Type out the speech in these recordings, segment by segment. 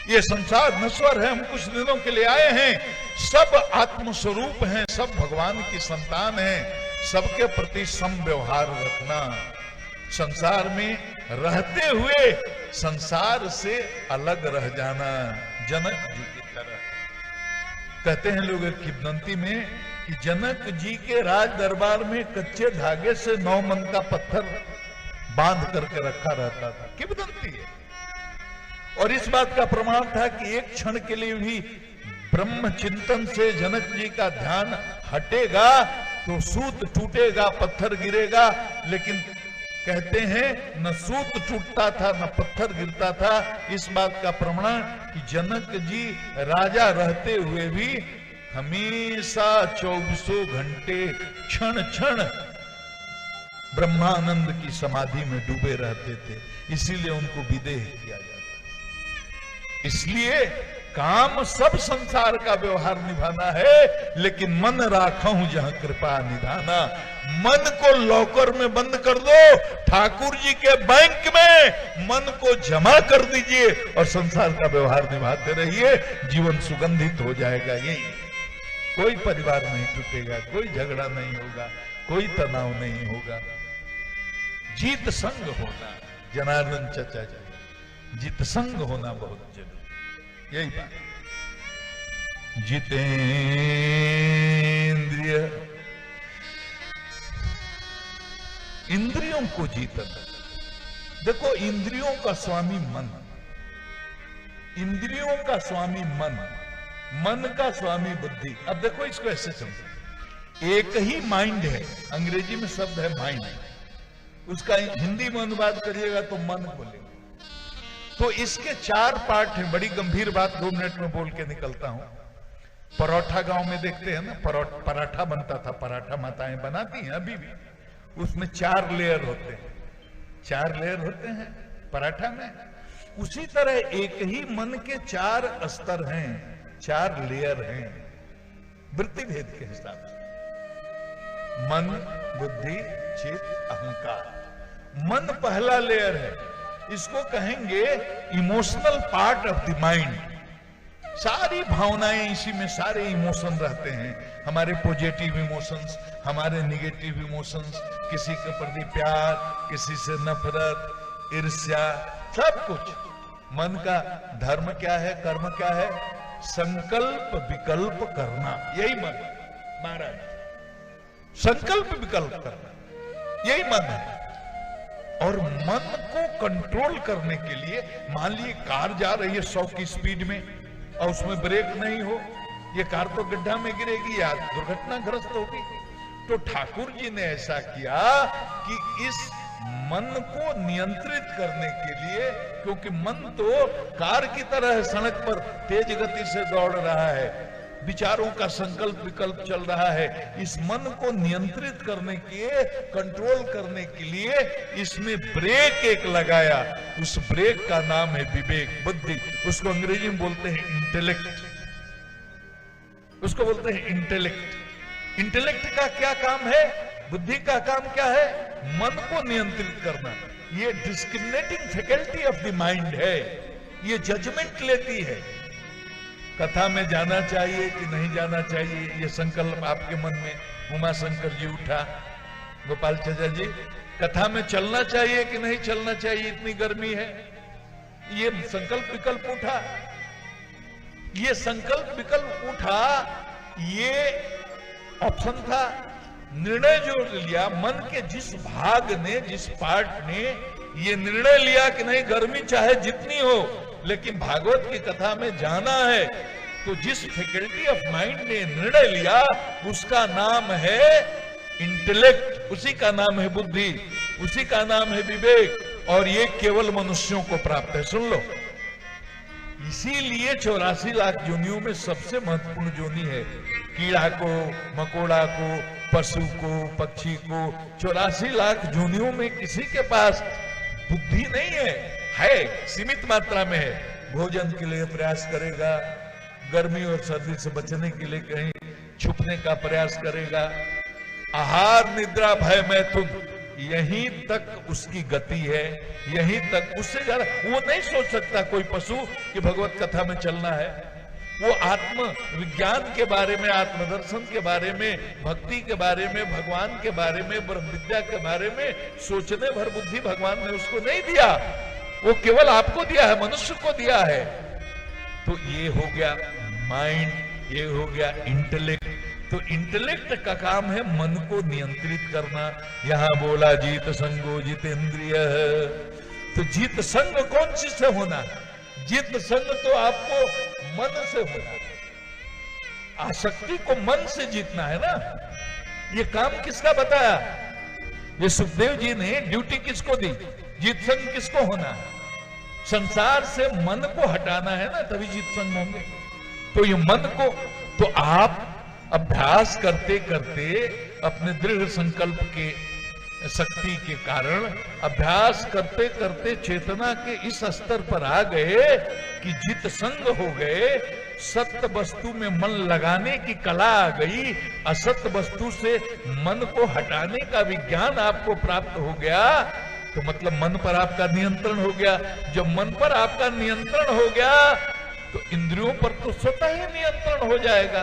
ये संसार नश्वर है, हम कुछ दिनों के लिए आए हैं, सब आत्मस्वरूप हैं, सब भगवान की संतान हैं, सबके प्रति सम व्यवहार रखना। संसार में रहते हुए संसार से अलग रह जाना, जनक जी की तरह। कहते हैं लोग एक किंवदंती में कि जनक जी के राज दरबार में कच्चे धागे से 9 मन का पत्थर बांध करके रखा रहता था, किंवदंती है। और इस बात का प्रमाण था कि एक क्षण के लिए भी ब्रह्म चिंतन से जनक जी का ध्यान हटेगा तो सूत टूटेगा, पत्थर गिरेगा। लेकिन कहते हैं न सूत टूटता था न पत्थर गिरता था। इस बात का प्रमाण कि जनक जी राजा रहते हुए भी हमेशा 24 घंटे क्षण क्षण ब्रह्मानंद की समाधि में डूबे रहते थे, इसीलिए उनको विदेह किया जाता। इसलिए काम सब संसार का व्यवहार निभाना है, लेकिन मन राखूं जहां कृपा निधाना। मन को लॉकर में बंद कर दो, ठाकुर जी के बैंक में मन को जमा कर दीजिए और संसार का व्यवहार निभाते रहिए, जीवन सुगंधित हो जाएगा। यही, कोई परिवार नहीं टूटेगा, कोई झगड़ा नहीं होगा, कोई तनाव नहीं होगा। जीत संग होना, जनार्दन चचा जी, जीत संग होना बहुत जरूरी, यही बात। जितेंद्रिय, इंद्रियों को जीतना। देखो, इंद्रियों का स्वामी मन, इंद्रियों का स्वामी मन, मन का स्वामी बुद्धि। अब देखो इसको ऐसे समझो, एक ही माइंड है, अंग्रेजी में शब्द है माइंड, उसका हिंदी में अनुवाद करिएगा तो मन बोलेगा। तो इसके 4 पार्ट हैं। बड़ी गंभीर बात 2 मिनट में बोल के निकलता हूं। परोठा गांव में देखते हैं ना, पराठा बनता था, पराठा माताएं बनाती हैं अभी भी, उसमें 4 लेयर होते हैं, 4 लेयर होते हैं पराठा में। उसी तरह एक ही मन के 4 स्तर हैं, 4 लेयर हैं वृत्ति भेद के हिसाब से। मन, बुद्धि, चित्त, अहंकार। मन पहला लेयर है, इसको कहेंगे emotional part of the mind. सारी भावनाएं इसी में, सारे इमोशन रहते हैं, हमारे पॉजिटिव इमोशंस, हमारे निगेटिव इमोशंस, किसी के प्रति प्यार, किसी से नफरत, ईर्ष्या, सब कुछ। मन का धर्म क्या है, कर्म क्या है? संकल्प विकल्प करना, यही मन महाराज। संकल्प विकल्प करना, यही मन है। और मन को कंट्रोल करने के लिए, मान लीजिए कार जा रही है 100 की स्पीड में और उसमें ब्रेक नहीं हो, ये कार तो गड्ढा में गिरेगी या दुर्घटनाग्रस्त होगी। तो ठाकुर जी ने ऐसा किया कि इस मन को नियंत्रित करने के लिए, क्योंकि मन तो कार की तरह है, सड़क पर तेज गति से दौड़ रहा है, विचारों का संकल्प विकल्प चल रहा है। इस मन को नियंत्रित करने के, कंट्रोल करने के लिए इसमें ब्रेक एक लगाया। उस ब्रेक का नाम है विवेक, बुद्धि। उसको अंग्रेजी में बोलते हैं इंटेलेक्ट, उसको बोलते हैं इंटेलेक्ट। इंटेलेक्ट का क्या काम है? बुद्धि का काम क्या है? मन को नियंत्रित करना। ये discriminating faculty of the mind है, ये जजमेंट लेती है। कथा में जाना चाहिए कि नहीं जाना चाहिए, ये संकल्प आपके मन में। उमा शंकर जी उठा, गोपाल चाचा जी, कथा में चलना चाहिए कि नहीं चलना चाहिए, इतनी गर्मी है, ये संकल्प विकल्प उठा। ये संकल्प विकल्प उठा, ये ऑप्शन था। निर्णय जो लिया, मन के जिस भाग ने, जिस पार्ट ने ये निर्णय लिया कि नहीं, गर्मी चाहे जितनी हो लेकिन भागवत की कथा में जाना है, तो जिस फैकल्टी ऑफ माइंड ने निर्णय लिया उसका नाम है इंटेलेक्ट, उसी का नाम है बुद्धि, उसी का नाम है विवेक। और ये केवल मनुष्यों को प्राप्त है। सुन लो, इसीलिए 84 लाख योनियों में सबसे महत्वपूर्ण योनि है। कीड़ा को, मकोड़ा को, पशु को, पक्षी को, 84 लाख योनियों में किसी के पास बुद्धि नहीं है, सीमित मात्रा में है। भोजन के लिए प्रयास करेगा, गर्मी और सर्दी से बचने के लिए कहीं छुपने का प्रयास करेगा, आहार निद्रा भय मैथुन, यहीं तक उसकी गति है, यहीं तक, उससे ज्यादा वो नहीं सोच सकता कोई पशु कि भगवत कथा में चलना है। वो आत्म विज्ञान के बारे में, आत्मदर्शन के बारे में, भक्ति के बारे में, भगवान के बारे में, ब्रह्म विद्या के बारे में सोचने भर बुद्धि भगवान ने उसको नहीं दिया, वो केवल आपको दिया है, मनुष्य को दिया है। तो ये हो गया माइंड, ये हो गया इंटेलेक्ट। तो इंटेलेक्ट का काम है मन को नियंत्रित करना। यहां बोला जीत संगो जितेंद्रिय, तो जीत संग कौन चीज से होना? जीत संग तो आपको मन से होना, आसक्ति को मन से जीतना है ना। ये काम किसका बताया? ये सुखदेव जी ने ड्यूटी किसको दी? जीत संग किसको होना? संसार से मन को हटाना है ना, तभी जीत संग होंगे। तो ये मन को, तो आप अभ्यास करते करते अपने दृढ़ संकल्प के शक्ति के कारण अभ्यास करते करते चेतना के इस स्तर पर आ गए कि जित संग हो गए, सत्य वस्तु में मन लगाने की कला आ गई, असत्य वस्तु से मन को हटाने का विज्ञान आपको प्राप्त हो गया। तो मतलब मन पर आपका नियंत्रण हो गया। जब मन पर आपका नियंत्रण हो गया तो इंद्रियों पर तो स्वतः ही नियंत्रण हो जाएगा,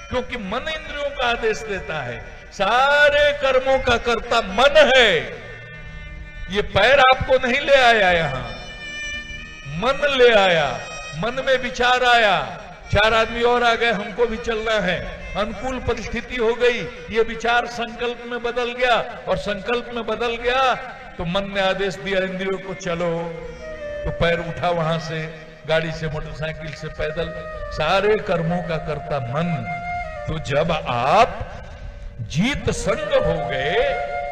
क्योंकि मन इंद्रियों का आदेश देता है। सारे कर्मों का कर्ता मन है। ये पैर आपको नहीं ले आया, यहां मन ले आया। मन में विचार आया, 4 आदमी और आ गए, हमको भी चलना है, अनुकूल परिस्थिति हो गई, ये विचार संकल्प में बदल गया, और संकल्प में बदल गया तो मन ने आदेश दिया इंद्रियों को चलो, तो पैर उठा वहां से, गाड़ी से, मोटरसाइकिल से, पैदल, सारे कर्मों का कर्ता मन। तो जब आप जीत संग हो गए,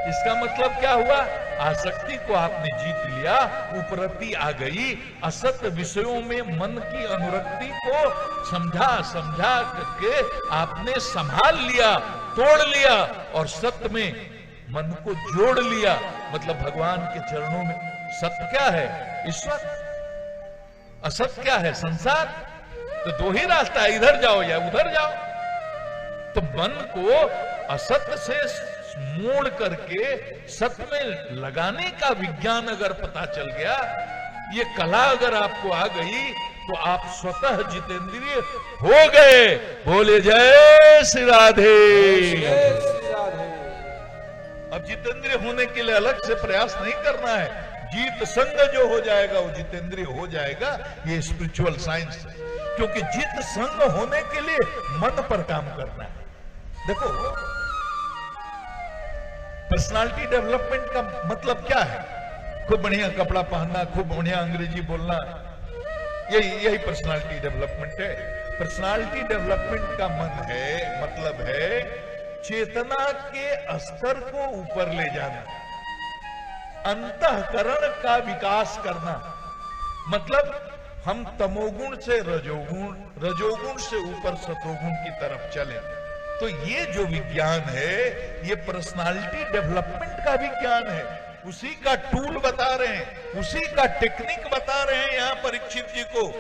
इसका मतलब क्या हुआ? आसक्ति को आपने जीत लिया, उपरति आ गई, असत्य विषयों में मन की अनुरक्ति को समझा करके आपने संभाल लिया, तोड़ लिया, और सत्य में मन को जोड़ लिया। मतलब भगवान के चरणों में सत्य क्या है? ईश्वर। असत्य क्या है? संसार। तो 2 ही रास्ता है, इधर जाओ या उधर जाओ। तो मन को असत्य से मोड़ करके सत्य में लगाने का विज्ञान अगर पता चल गया, ये कला अगर आपको आ गई, तो आप स्वतः जितेंद्रिय हो गए। बोले जय श्री राधे। अब जितेंद्रिय होने के लिए अलग से प्रयास नहीं करना है, जीत संग जो हो जाएगा वो जितेंद्रिय हो जाएगा। ये स्पिरिचुअल साइंस है, क्योंकि जीत संग होने के लिए मन पर काम करना है। देखो, पर्सनालिटी डेवलपमेंट का मतलब क्या है? खूब बढ़िया कपड़ा पहनना, खूब बढ़िया अंग्रेजी बोलना, यही पर्सनालिटी डेवलपमेंट है। पर्सनालिटी डेवलपमेंट का मतलब है चेतना के स्तर को ऊपर ले जाना, अंतःकरण का विकास करना। मतलब हम तमोगुण से रजोगुण, रजोगुण से ऊपर सतोगुण की तरफ चलें। तो ये जो विज्ञान है, ये पर्सनालिटी डेवलपमेंट का विज्ञान है। उसी का टूल बता रहे हैं, उसी का टेक्निक बता रहे हैं यहाँ परीक्षित जी को।